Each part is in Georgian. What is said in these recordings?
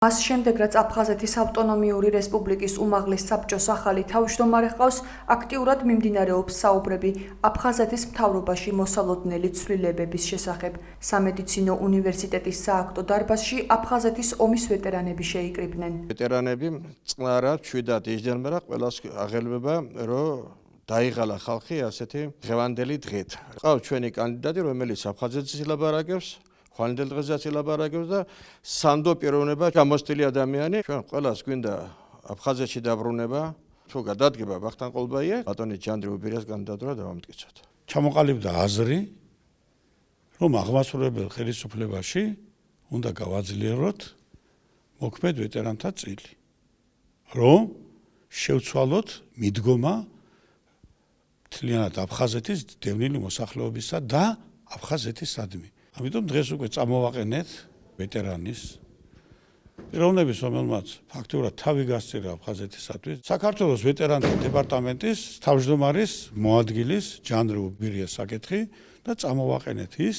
მას შემდეგ, რაც აფხაზეთის ავტონომიური რესპუბლიკის უმაღლეს საბჭოს ახალი თავმჯდომარე ჰყავს, აქტიურად მიმდინარეობს საუბრები აფხაზეთის მთავრობაში მოსალოდნელი ცვლილებების შესახებ. სამედიცინო უნივერსიტეტის სააქტო დარბაზში აფხაზეთის ომის ვეტერანები შეიკრიბნენ. ვეტერანები წყნარად ჩვიდად იჯდნენ, მაგრამ ყველას აღელვება, რომ დაიღალა ხალხი ასეთი ღევანდელი დღით. ყავს ჩვენი კანდიდატი, რომელიც აფხაზეთის ილაპარაკებს, ხვალინდელ დღესაც ილაპარაკებს და სანდო პიროვნება გამოცდილი ადამიანი. ჩვენ ყველას გვინდა აფხაზეთში დაბრუნება, თუ გადადგება ვახტანგ ყოლბაია, ბატონი ჯანდრი უბირიას კანდიდატურა დავამტკიცოთ. ჩამოყალიბდა აზრი, რომ აღმასრულებელ ხელისუფლებაში უნდა გავაძლიეროთ მოქმედ ვეტერანთა წილი, რომ შევცვალოთ მიდგომა მთლიანად აფხაზეთის დევნილი მოსახლეობისა და აფხაზეთისადმი. ამიტომ დღეს უკვე წამოვაყენეთ ვეტერანის პიროვნების, რომელმაც ფაქტურად თავი გასწირა აფხაზეთისათვის. საქართველოს ვეტერანთა დეპარტამენტის თავმჯდომარის მოადგილის ჯანდრი უბირიას საკითხი და წამოვაყენეთ ის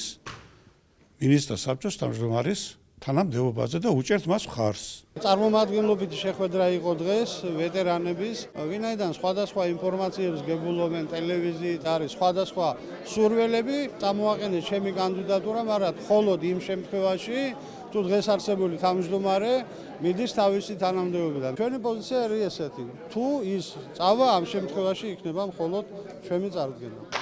მინისტრთა საბჭოს თავმჯდომარის თანამდებობაზე და უჭერთ მას მხარს. წარმომადგენლობითი შეხვედრა იყო დღეს ვეტერანების, ვინაიდან სხვადასხვა ინფორმაციებს გებულობენ ტელევიზიით, არის სხვადასხვა სურვილები, წამოაყენეთ ჩემი კანდიდატურა, მაგრამ მხოლოდ იმ შემთხვევაში, თუ დღეს არსებული თავმჯდომარე მიდის თავისი თანამდებობიდან. ჩვენი პოზიცია არის ესეთი, თუ ის წავა, ამ შემთხვევაში იქნება მხოლოდ ჩემი წარდგენა.